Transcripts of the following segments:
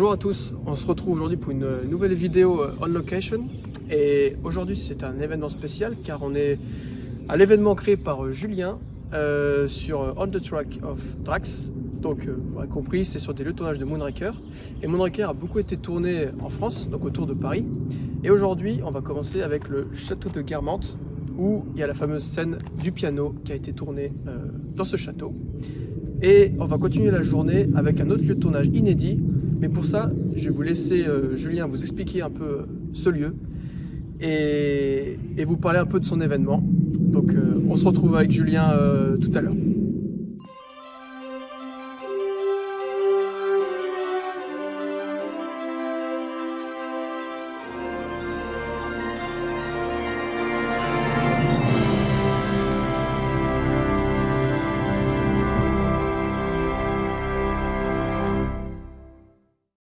Bonjour à tous, on se retrouve aujourd'hui pour une nouvelle vidéo on location et aujourd'hui c'est un événement spécial car on est à l'événement créé par Julien sur On the Track of Drax. Donc vous l'aurez compris, c'est sur des lieux de tournage de Moonraker et Moonraker a beaucoup été tourné en France, donc autour de Paris. Et aujourd'hui on va commencer avec le château de Guermantes où il y a la fameuse scène du piano qui a été tournée dans ce château. Et on va continuer la journée avec un autre lieu de tournage inédit. Mais pour ça, je vais vous laisser Julien vous expliquer un peu ce lieu et vous parler un peu de son événement. Donc on se retrouve avec Julien tout à l'heure.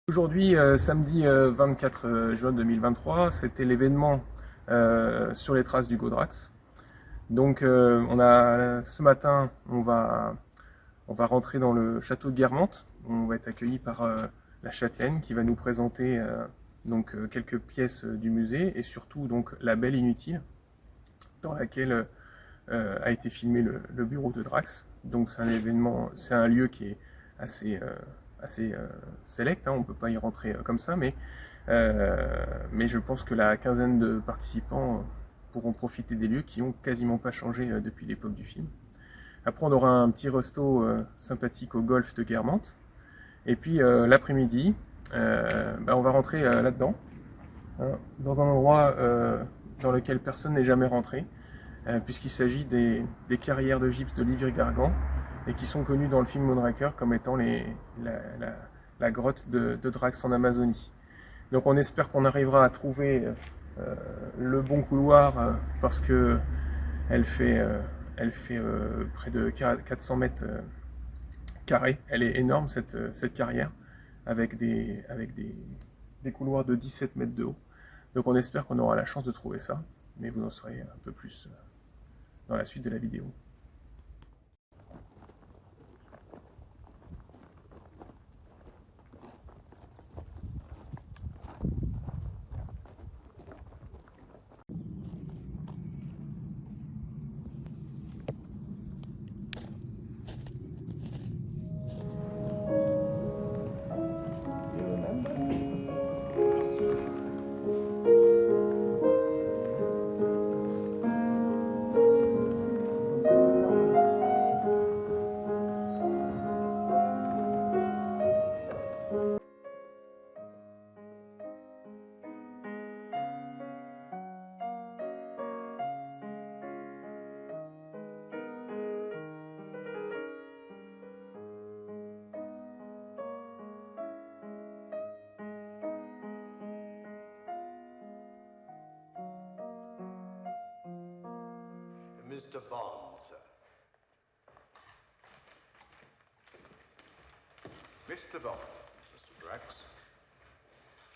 Aujourd'hui, samedi 24 juin 2023, c'était l'événement sur les traces d'Hugo Drax. Donc ce matin, on va rentrer dans le château de Guermantes. On va être accueilli par la châtelaine qui va nous présenter quelques pièces du musée et surtout donc la Belle Inutile dans laquelle a été filmé le bureau de Drax. Donc c'est un événement, c'est un lieu qui est assez select, hein, on ne peut pas y rentrer comme ça, mais je pense que la quinzaine de participants pourront profiter des lieux qui n'ont quasiment pas changé depuis l'époque du film. Après on aura un petit resto sympathique au golf de Guermantes, et puis l'après-midi, on va rentrer là-dedans, hein, dans un endroit dans lequel personne n'est jamais rentré, puisqu'il s'agit des carrières de gypse d'Olivier Gargan, et qui sont connus dans le film Moonraker comme étant la grotte de Drax en Amazonie. Donc on espère qu'on arrivera à trouver le bon couloir parce que elle fait près de 400 mètres carrés. Elle est énorme cette carrière avec des couloirs de 17 mètres de haut. Donc on espère qu'on aura la chance de trouver ça, mais vous en saurez un peu plus dans la suite de la vidéo. Mr. Bond, sir. Mr. Bond, Mr. Drax,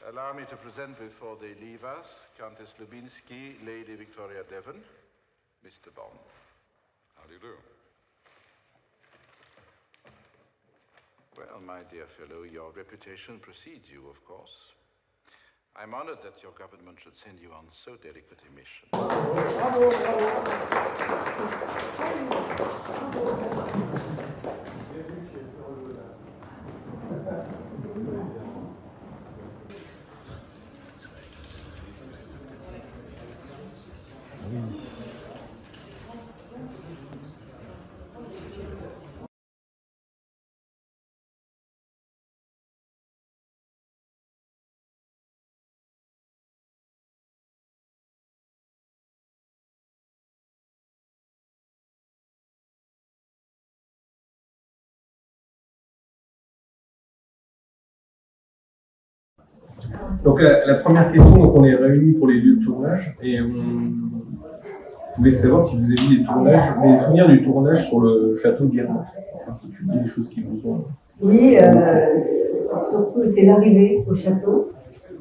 allow me to present before they leave us Countess Lubinsky, Lady Victoria Devon, Mr. Bond. How do you do? Well, my dear fellow, your reputation precedes you, of course. I'm honored that your government should send you on so delicate a mission. Donc la première question, donc on est réunis pour les lieux de tournage et on voulait savoir si vous aviez des souvenirs du tournage sur le château de Guermantes, en particulier, des choses qui vous ont... Oui, surtout c'est l'arrivée au château.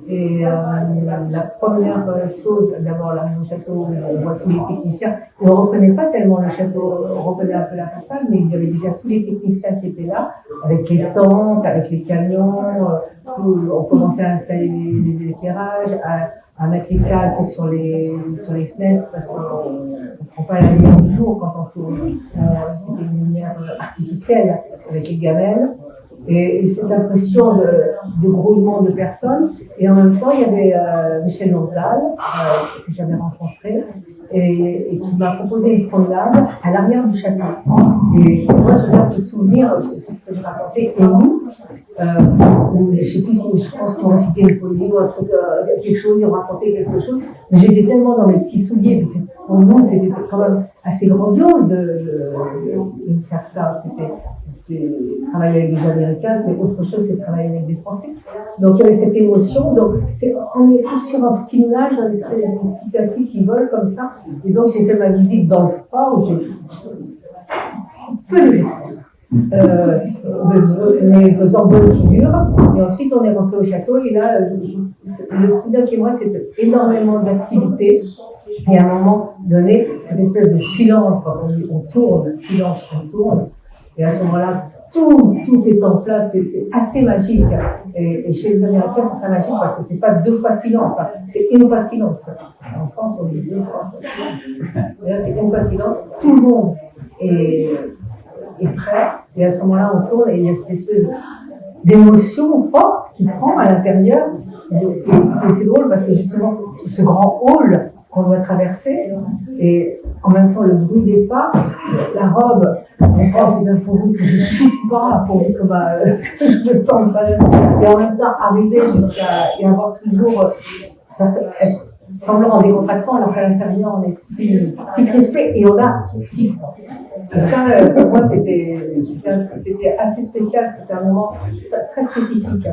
Et la première chose, d'abord l'arrivée au château, on voit tous les techniciens. On ne reconnaît pas tellement le château, on reconnaît un peu la façade, mais il y avait déjà tous les techniciens qui étaient là, avec les tentes, avec les camions, on commençait à installer les éclairages, à mettre les calques sur les fenêtres parce qu'on ne prend pas la lumière du jour quand on tourne. C'était une lumière artificielle avec les gamelles. Et cette impression de grouillement de personnes. Et en même temps, il y avait Michel Landal, que j'avais rencontré, et qui m'a proposé une promenade à l'arrière du château. Et moi, je garde ce souvenir, c'est ce que j'ai raconté, ému, où je sais plus si je pense qu'ils m'ont cité une poésie ou un truc, quelque chose, ils ont raconté quelque chose. Mais j'étais tellement dans mes petits souliers, pour nous, c'était quand même assez grandiose de faire ça. Travailler avec des Américains, c'est autre chose que travailler avec des Français. Donc il y avait cette émotion. Donc on est tous sur un petit nuage, un espèce de petit tapis qui vole comme ça. Et donc j'ai fait ma visite dans le froid où j'ai peu de mes envols qui durent. Et ensuite on est rentré au château et là, le souvenir qui moi c'était énormément d'activités. Et à un moment donné, cette espèce de silence, quand on tourne, silence, on tourne. Et à ce moment-là, tout est en place, c'est assez magique. Et chez les Américains, c'est très magique parce que c'est pas 2 fois silence, hein, c'est 1 fois silence. En France, on dit 2 fois. Et là, c'est 1 fois silence, tout le monde est prêt. Et à ce moment-là, on tourne et il y a cette espèce d'émotion forte qui prend à l'intérieur. Et c'est drôle parce que justement, ce grand hall qu'on doit traverser, et en même temps le bruit des pas, la robe, on pense bien pourvu que je ne chute pas, pourvu que je me tente pas, et en même temps arriver jusqu'à et avoir toujours semblant en décontraction alors qu'à l'intérieur on est si crispé et on a si froid. Et ça, pour moi, c'était assez spécial, c'était un moment très spécifique.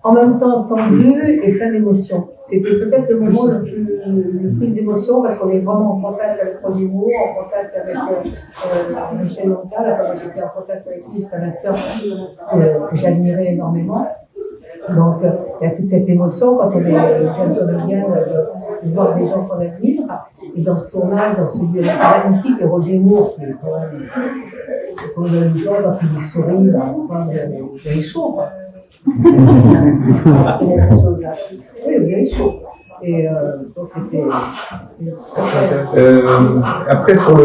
En même temps tendu et plein d'émotions. C'était peut-être le moment le plus d'émotion parce qu'on est vraiment en contact avec Roger Moore, en contact avec Michel Landal. J'étais en contact avec lui, c'est un acteur que j'admirais énormément. Donc, il y a toute cette émotion quand on est jeune de voir des gens qu'on admire. Et dans ce tournage, dans ce lieu magnifique, et Roger Moore, qui est quand même quand il sourit, vous avez chaud, quoi. Oui, vous avez chaud. Et donc c'était. Après, sur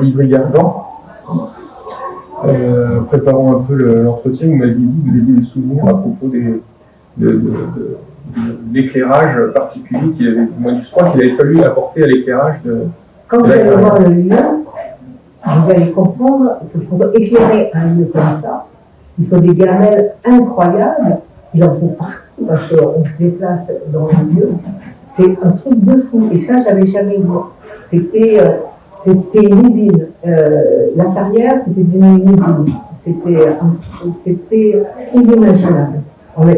l'Ivry Gargan, préparant un peu l'entretien, vous m'aviez dit que vous aviez des souvenirs à propos de l'éclairage particulier qu'il avait. Moi, je crois qu'il avait fallu apporter à l'éclairage de. Quand vous allez voir le lieu, vous allez comprendre que pour éclairer un lieu comme ça, il faut des gamelles incroyables. Il en faut partout parce qu'on se déplace dans le lieu. C'est un truc de fou. Et ça, j'avais jamais vu. C'était une usine. La carrière, c'était une usine. C'était inimaginable.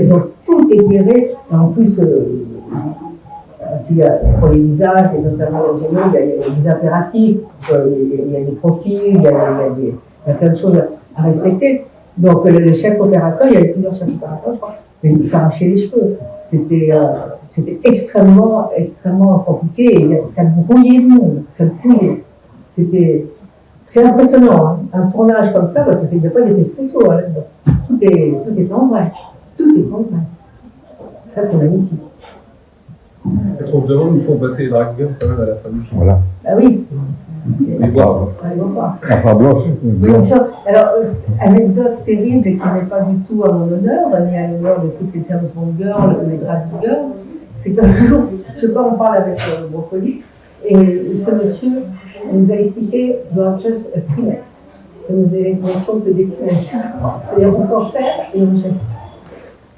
Ils ont tout éclairé. Et en plus, parce qu'il y a pour les visages, et notamment les génaux, il y a des impératifs, il y a des profils, il y a plein de choses à respecter. Donc le chef opérateur, il y avait plusieurs chefs opérateurs, je crois, mais il s'arrachait les cheveux. C'était extrêmement compliqué, et ça brouillait le monde, ça le brouillait. C'est impressionnant, hein, un tournage comme ça, parce que c'est déjà pas des effets spéciaux, hein, tout est en vrai, tout est en vrai. Ça c'est magnifique. Est-ce qu'on se demande où sont passés les Draxler quand même à la fin du film? Voilà. Ah oui. Les voir. Enfin, blanche. Oui, bien sûr. Alors, anecdote terrible et qui n'est pas du tout à mon honneur, ni à l'honneur de toutes les James Bond girls ou les Drax girls, c'est qu'un jour, je sais pas, on parle avec Brocoli, et ce monsieur nous a expliqué dans just a Kleenex. Ça nous a que des Kleenex. C'est-à-dire qu'on s'en sert et on jette.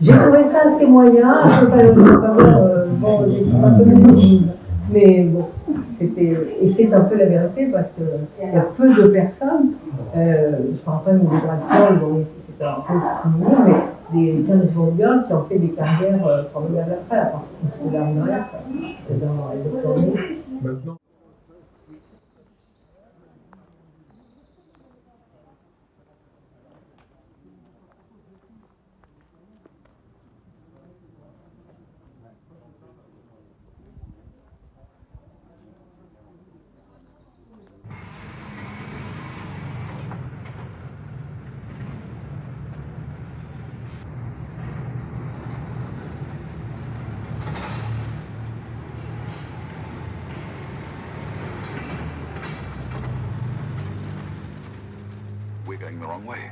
J'ai trouvé ça assez moyen, je ne peux pas bon, j'ai un peu misogyne. Mais bon, et c'est un peu la vérité parce qu'il y a peu de personnes, je ne parle pas de migration, bon, c'était un peu similaire, mais des James Bond girls qui ont fait des carrières formidables après, à part de l'arme dans les tournées. Maintenant. wrong way.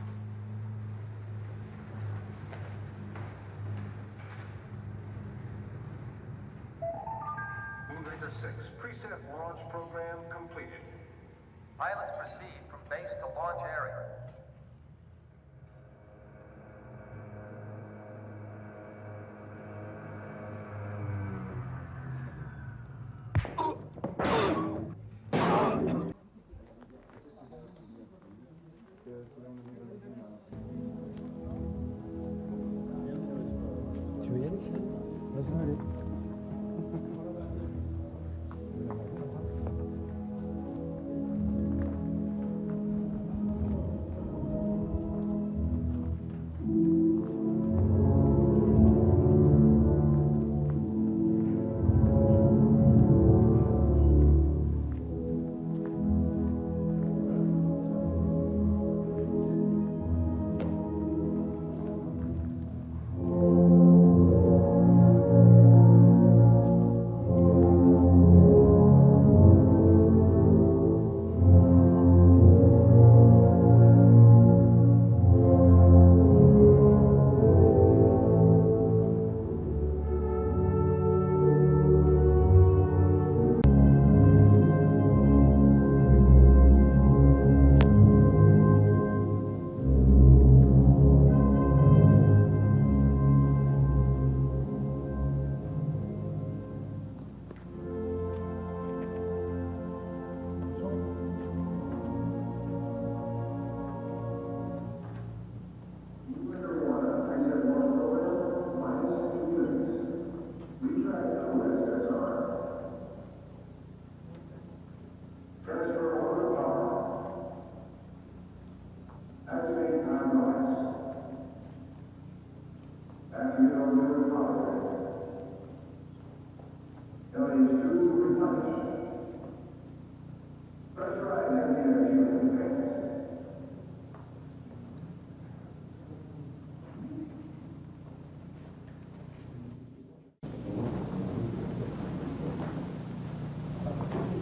Moonraker 6, preset launch program completed. Pilots proceed from base to launch area. Tu veux y aller? Vas-y, allez.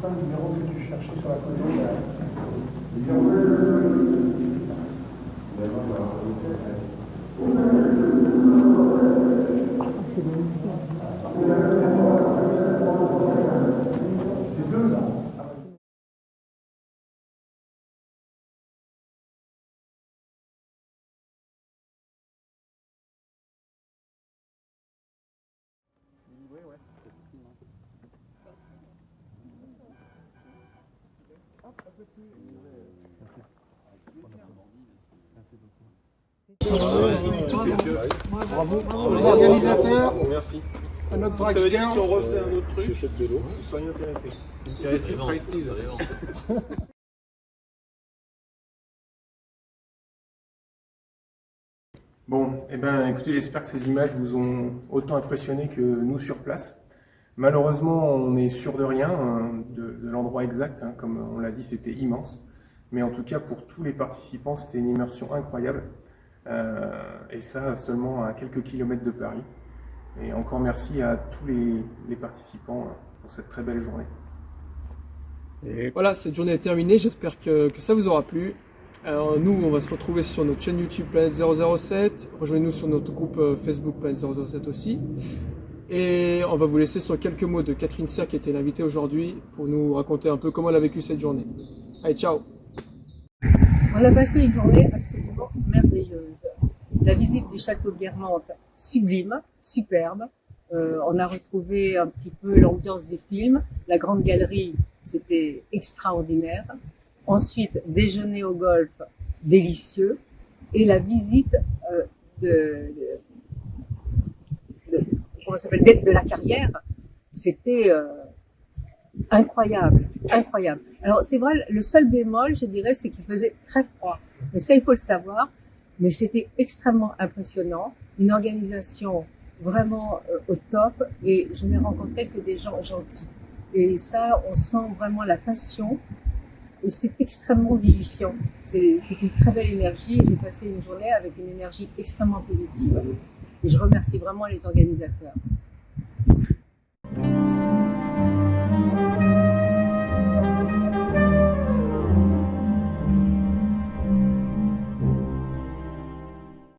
Le numéro que tu cherchais sur la commande. C'est deux là. Bravo aux organisateurs, Merci. à notre Ça veut dire que dragster. si on refaisait un autre truc, ils soyez intéressés. Intéressés, price please. Bon, eh ben, écoutez, j'espère que ces images vous ont autant impressionné que nous sur place. Malheureusement, on n'est sûr de rien, hein, de l'endroit exact, hein, comme on l'a dit, c'était immense. Mais en tout cas, pour tous les participants, c'était une immersion incroyable. Et ça, seulement à quelques kilomètres de Paris. Et encore merci à tous les participants pour cette très belle journée. Et voilà, cette journée est terminée, j'espère que ça vous aura plu. Alors nous, on va se retrouver sur notre chaîne YouTube Planète 007, rejoignez-nous sur notre groupe Facebook Planète 007 aussi. Et on va vous laisser sur quelques mots de Catherine Serre qui était l'invitée aujourd'hui pour nous raconter un peu comment elle a vécu cette journée. Allez, ciao! On a passé une journée absolument merveilleuse. La visite du château de Guermantes, sublime, superbe. On a retrouvé un petit peu l'ambiance du film. La grande galerie, c'était extraordinaire. Ensuite, déjeuner au golf, délicieux. Et la visite de la carrière, c'était incroyable, incroyable. Alors c'est vrai, le seul bémol, je dirais, c'est qu'il faisait très froid. Mais ça, il faut le savoir. Mais c'était extrêmement impressionnant, une organisation vraiment au top, et je n'ai rencontré que des gens gentils. Et ça, on sent vraiment la passion, et c'est extrêmement vivifiant. C'est une très belle énergie, et j'ai passé une journée avec une énergie extrêmement positive. Et je remercie vraiment les organisateurs.